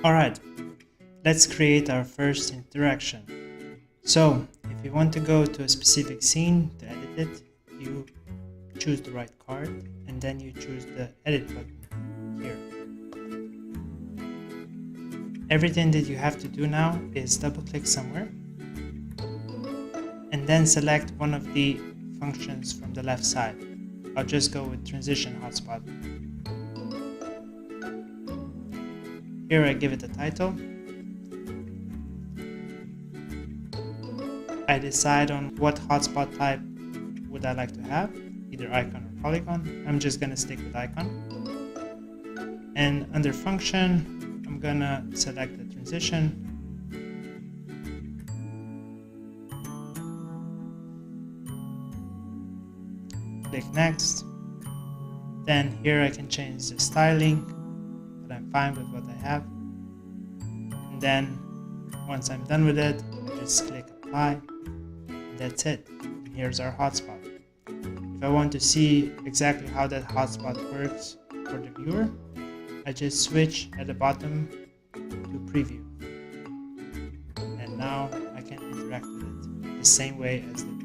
Alright, let's create our first interaction. So, if you want to go to a specific scene to edit it, you choose the right card and then you choose the edit button here. Everything that you have to do now is double click somewhere and then select one of the functions from the left side. I'll just go with transition hotspot. Here I give it a title. I decide on what hotspot type would I like to have, either icon or polygon. I'm just gonna stick with icon. And under function, I'm gonna select the transition. Click next. Then here I can change the styling, but I'm fine with what I have. And then once I'm done with it, I just click apply. And that's it. And here's our hotspot. If I want to see exactly how that hotspot works for the viewer, I just switch at the bottom to preview. And now I can interact with it the same way as the